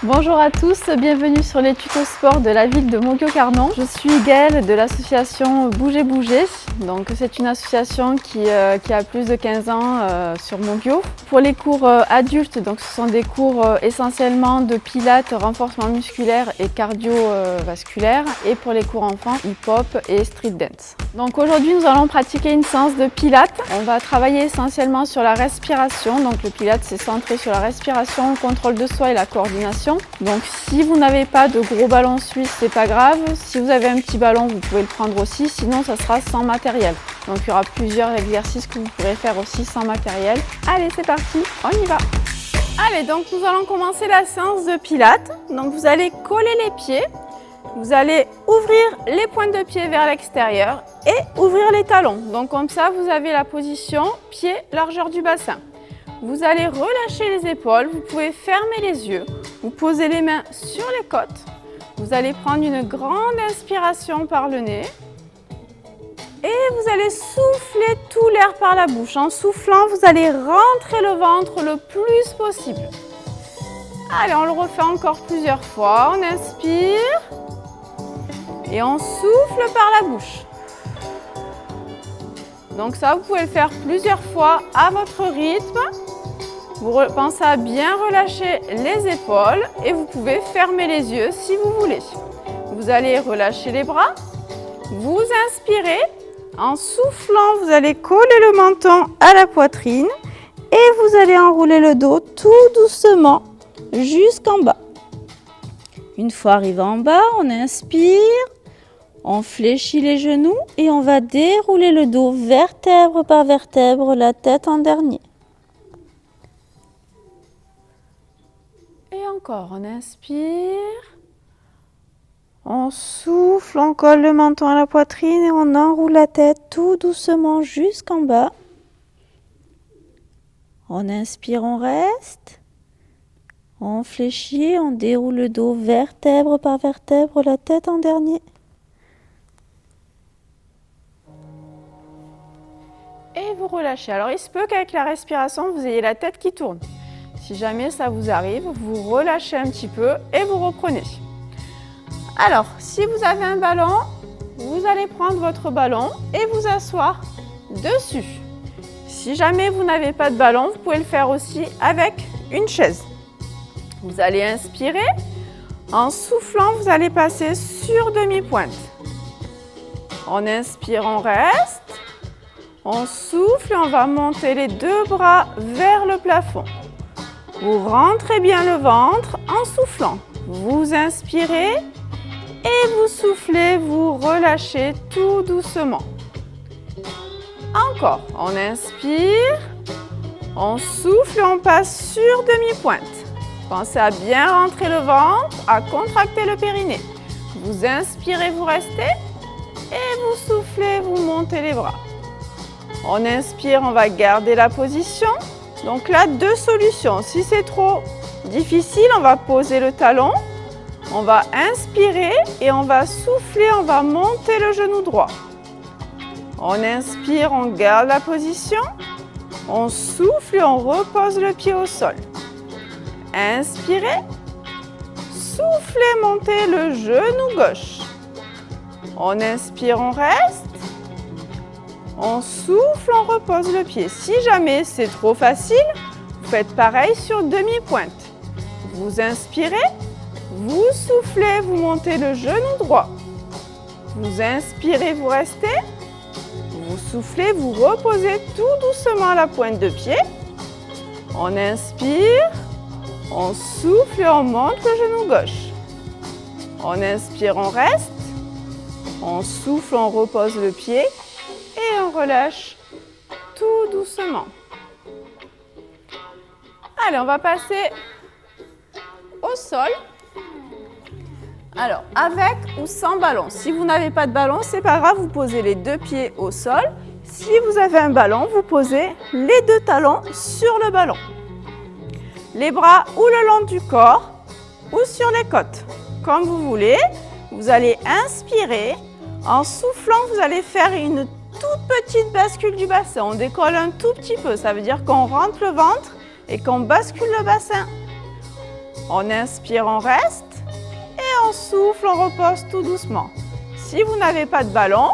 Bonjour à tous, bienvenue sur les tutos sport de la ville de Montguio-Carnon. Je suis Gaëlle de l'association Bouger Bouger. Donc c'est une association qui a plus de 15 ans sur Montguio. Pour les cours adultes, donc ce sont des cours essentiellement de pilates, renforcement musculaire et cardiovasculaire. Et pour les cours enfants, hip-hop et street dance. Donc aujourd'hui nous allons pratiquer une séance de pilates. On va travailler essentiellement sur la respiration. Donc le pilates c'est centré sur la respiration, le contrôle de soi et la coordination. Donc si vous n'avez pas de gros ballon suisse, c'est pas grave. Si vous avez un petit ballon, vous pouvez le prendre aussi, sinon ça sera sans matériel. Donc il y aura plusieurs exercices que vous pourrez faire aussi sans matériel. Allez, c'est parti, on y va. Allez, donc nous allons commencer la séance de pilates. Donc vous allez coller les pieds. Vous allez ouvrir les pointes de pied vers l'extérieur et ouvrir les talons. Donc comme ça, vous avez la position pied largeur du bassin. Vous allez relâcher les épaules, vous pouvez fermer les yeux, vous posez les mains sur les côtes. Vous allez prendre une grande inspiration par le nez et vous allez souffler tout l'air par la bouche. En soufflant, vous allez rentrer le ventre le plus possible. Allez, on le refait encore plusieurs fois. On inspire et on souffle par la bouche. Donc ça, vous pouvez le faire plusieurs fois à votre rythme. Vous pensez à bien relâcher les épaules et vous pouvez fermer les yeux si vous voulez. Vous allez relâcher les bras, vous inspirez. En soufflant, vous allez coller le menton à la poitrine et vous allez enrouler le dos tout doucement jusqu'en bas. Une fois arrivé en bas, on inspire, on fléchit les genoux et on va dérouler le dos vertèbre par vertèbre, la tête en dernier. Et encore, on inspire, on souffle, on colle le menton à la poitrine et on enroule la tête tout doucement jusqu'en bas. On inspire, on reste, on fléchit, on déroule le dos vertèbre par vertèbre, la tête en dernier. Et vous relâchez. Alors il se peut qu'avec la respiration, vous ayez la tête qui tourne. Si jamais ça vous arrive, vous relâchez un petit peu et vous reprenez. Alors, si vous avez un ballon, vous allez prendre votre ballon et vous asseoir dessus. Si jamais vous n'avez pas de ballon, vous pouvez le faire aussi avec une chaise. Vous allez inspirer. En soufflant, vous allez passer sur demi-pointe. On inspire, on reste. On souffle et on va monter les deux bras vers le plafond. Vous rentrez bien le ventre en soufflant. Vous inspirez et vous soufflez, vous relâchez tout doucement. Encore, on inspire, on souffle et on passe sur demi-pointe. Pensez à bien rentrer le ventre, à contracter le périnée. Vous inspirez, vous restez et vous soufflez, vous montez les bras. On inspire, on va garder la position. Donc là, deux solutions. Si c'est trop difficile, on va poser le talon. On va inspirer et on va souffler, on va monter le genou droit. On inspire, on garde la position. On souffle et on repose le pied au sol. Inspirez. Soufflez, montez le genou gauche. On inspire, on reste. On souffle, on repose le pied. Si jamais c'est trop facile, vous faites pareil sur demi-pointe. Vous inspirez, vous soufflez, vous montez le genou droit. Vous inspirez, vous restez. Vous soufflez, vous reposez tout doucement la pointe de pied. On inspire, on souffle et on monte le genou gauche. On inspire, on reste. On souffle, on repose le pied. Et on relâche tout doucement. Allez, on va passer au sol. Alors, avec ou sans ballon. Si vous n'avez pas de ballon, c'est pas grave, vous posez les deux pieds au sol. Si vous avez un ballon, vous posez les deux talons sur le ballon. Les bras ou le long du corps ou sur les côtes. Comme vous voulez, vous allez inspirer. En soufflant, vous allez faire une toute petite bascule du bassin. On décolle un tout petit peu. Ça veut dire qu'on rentre le ventre et qu'on bascule le bassin. On inspire, on reste et on souffle, on repose tout doucement. Si vous n'avez pas de ballon,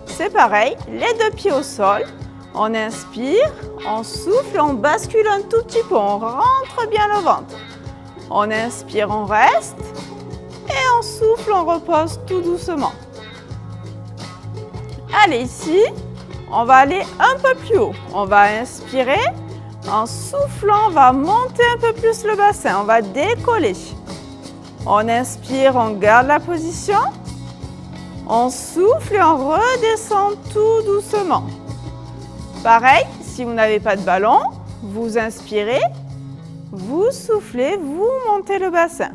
c'est pareil, les deux pieds au sol. On inspire, on souffle, on bascule un tout petit peu, on rentre bien le ventre. On inspire, on reste et on souffle, on repose tout doucement. Allez, ici, on va aller un peu plus haut. On va inspirer, en soufflant, on va monter un peu plus le bassin, on va décoller. On inspire, on garde la position. On souffle et on redescend tout doucement. Pareil, si vous n'avez pas de ballon, vous inspirez, vous soufflez, vous montez le bassin.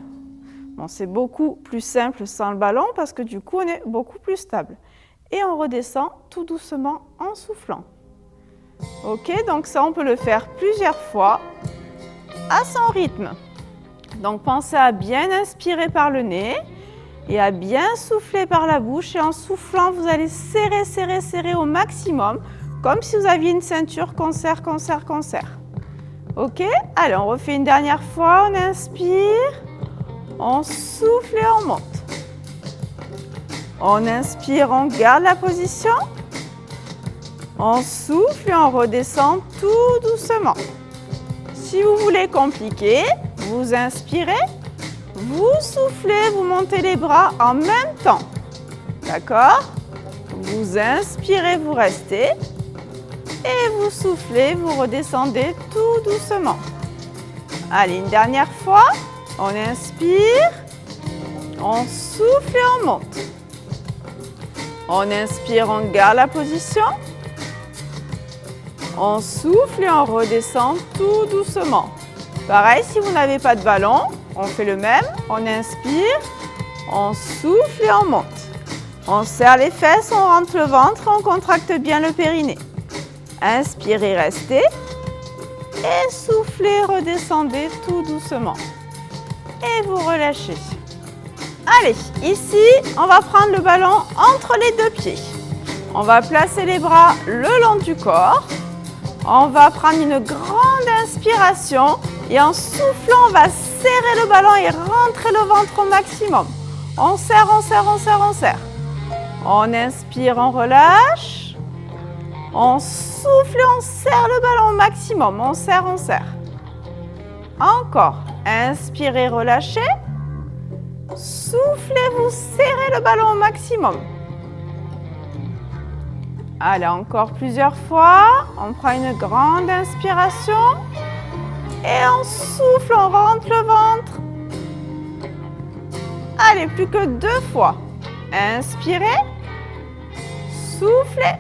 Bon, c'est beaucoup plus simple sans le ballon parce que du coup, on est beaucoup plus stable. Et on redescend tout doucement en soufflant. Ok, donc ça, on peut le faire plusieurs fois à son rythme. Donc, pensez à bien inspirer par le nez et à bien souffler par la bouche. Et en soufflant, vous allez serrer, serrer, serrer au maximum, comme si vous aviez une ceinture qu'on serre, qu'on serre, qu'on serre. Ok, allez, on refait une dernière fois. On inspire, on souffle et on monte. On inspire, on garde la position. On souffle et on redescend tout doucement. Si vous voulez compliquer, vous inspirez, vous soufflez, vous montez les bras en même temps. D'accord? Vous inspirez, vous restez. Et vous soufflez, vous redescendez tout doucement. Allez, une dernière fois. On inspire, on souffle et on monte. On inspire, on garde la position. On souffle et on redescend tout doucement. Pareil, si vous n'avez pas de ballon, on fait le même. On inspire, on souffle et on monte. On serre les fesses, on rentre le ventre, on contracte bien le périnée. Inspirez, restez. Et soufflez, redescendez tout doucement. Et vous relâchez. Allez, ici, on va prendre le ballon entre les deux pieds. On va placer les bras le long du corps. On va prendre une grande inspiration et en soufflant, on va serrer le ballon et rentrer le ventre au maximum. On serre, on serre, on serre, on serre. On inspire, on relâche. On souffle et on serre le ballon au maximum. On serre, on serre. Encore. Inspirez, relâchez. Soufflez, vous serrez le ballon au maximum. Allez, encore plusieurs fois. On prend une grande inspiration. Et on souffle, on rentre le ventre. Allez, plus que 2 fois. Inspirez. Soufflez.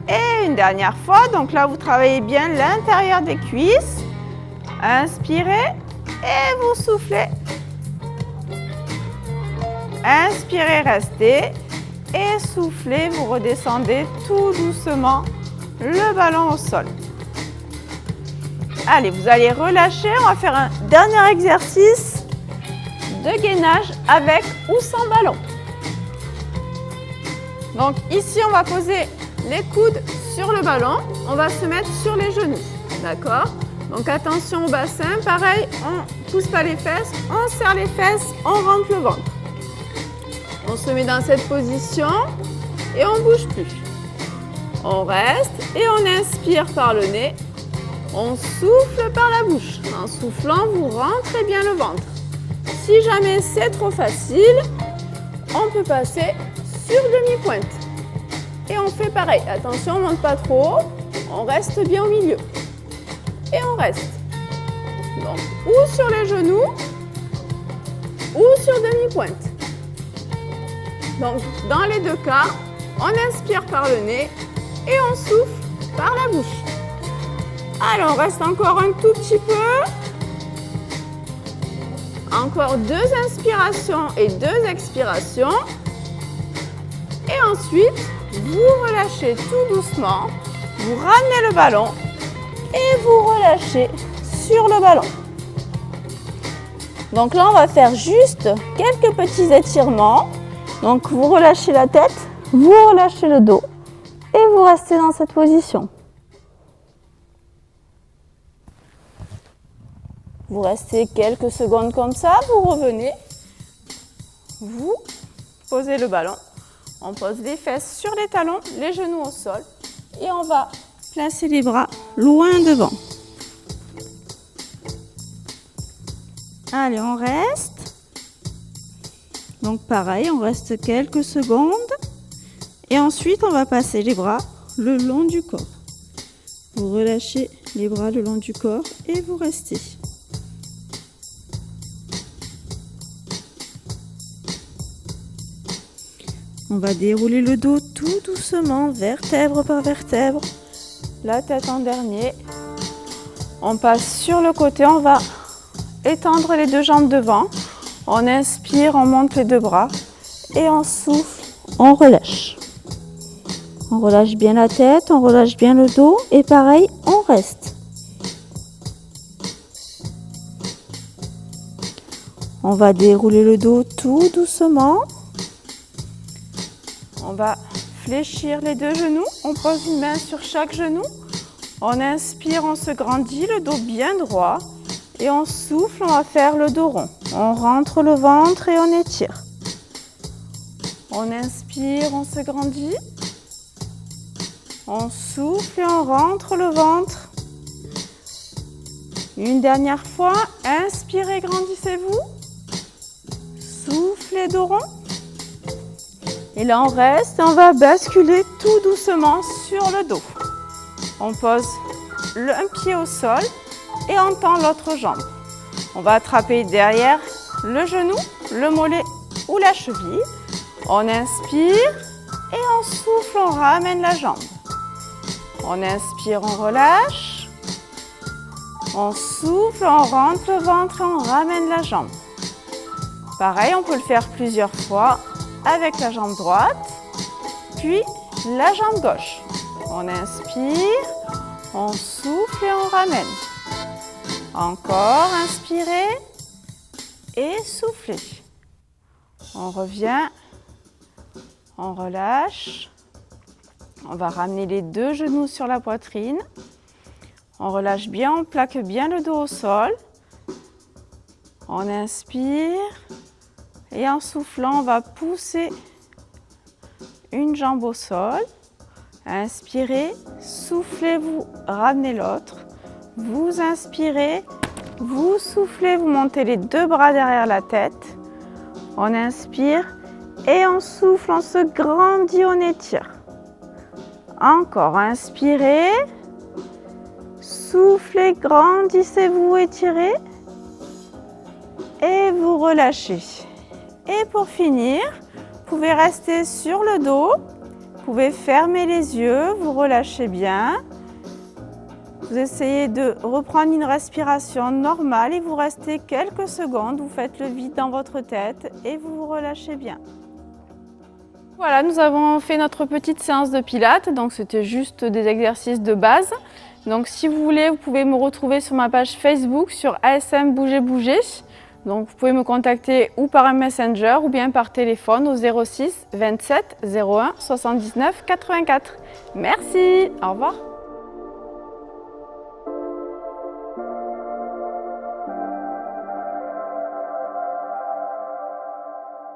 Et une dernière fois. Donc là, vous travaillez bien l'intérieur des cuisses. Inspirez. Et vous soufflez. Inspirez, restez. Et soufflez, vous redescendez tout doucement le ballon au sol. Allez, vous allez relâcher. On va faire un dernier exercice de gainage avec ou sans ballon. Donc ici, on va poser les coudes sur le ballon. On va se mettre sur les genoux. D'accord? Donc attention au bassin. Pareil, on ne pousse pas les fesses. On serre les fesses, on rentre le ventre. On se met dans cette position et on ne bouge plus. On reste et on inspire par le nez. On souffle par la bouche. En soufflant, vous rentrez bien le ventre. Si jamais c'est trop facile, on peut passer sur demi-pointe. Et on fait pareil. Attention, on ne monte pas trop haut. On reste bien au milieu. Et on reste. Donc, ou sur les genoux, ou sur demi-pointe. Donc, dans les deux cas, on inspire par le nez et on souffle par la bouche. Allez, on reste encore un tout petit peu. Encore 2 inspirations et 2 expirations. Et ensuite, vous relâchez tout doucement. Vous ramenez le ballon et vous relâchez sur le ballon. Donc là, on va faire juste quelques petits étirements. Donc, vous relâchez la tête, vous relâchez le dos et vous restez dans cette position. Vous restez quelques secondes comme ça, vous revenez, vous posez le ballon. On pose les fesses sur les talons, les genoux au sol et on va placer les bras loin devant. Allez, on reste. Donc pareil, on reste quelques secondes. Et ensuite, on va passer les bras le long du corps. Vous relâchez les bras le long du corps et vous restez. On va dérouler le dos tout doucement, vertèbre par vertèbre. La tête en dernier. On passe sur le côté, on va étendre les deux jambes devant. On inspire, on monte les deux bras. Et on souffle, on relâche. On relâche bien la tête, on relâche bien le dos. Et pareil, on reste. On va dérouler le dos tout doucement. On va fléchir les deux genoux. On pose une main sur chaque genou. On inspire, on se grandit, le dos bien droit. Et on souffle, on va faire le dos rond. On rentre le ventre et on étire. On inspire, on se grandit. On souffle et on rentre le ventre. Une dernière fois. Inspirez, grandissez-vous. Soufflez, dos rond. Et là, on reste et on va basculer tout doucement sur le dos. On pose un pied au sol et on tend l'autre jambe. On va attraper derrière le genou, le mollet ou la cheville. On inspire et on souffle, on ramène la jambe. On inspire, on relâche. On souffle, on rentre le ventre et on ramène la jambe. Pareil, on peut le faire plusieurs fois avec la jambe droite, puis la jambe gauche. On inspire, on souffle et on ramène. Encore, inspirez et soufflez. On revient, on relâche. On va ramener les deux genoux sur la poitrine. On relâche bien, on plaque bien le dos au sol. On inspire. Et en soufflant, on va pousser une jambe au sol. Inspirez, soufflez, vous ramenez l'autre. Vous inspirez, vous soufflez, vous montez les deux bras derrière la tête. On inspire et on souffle, on se grandit, on étire. Encore, inspirez, soufflez, grandissez-vous, étirez et vous relâchez. Et pour finir, vous pouvez rester sur le dos, vous pouvez fermer les yeux, vous relâchez bien. Vous essayez de reprendre une respiration normale et vous restez quelques secondes, vous faites le vide dans votre tête et vous vous relâchez bien. Voilà, nous avons fait notre petite séance de pilates, donc c'était juste des exercices de base. Donc si vous voulez, vous pouvez me retrouver sur ma page Facebook sur ASM Bouger Bouger. Donc vous pouvez me contacter ou par un messenger ou bien par téléphone au 06 27 01 79 84. Merci, au revoir.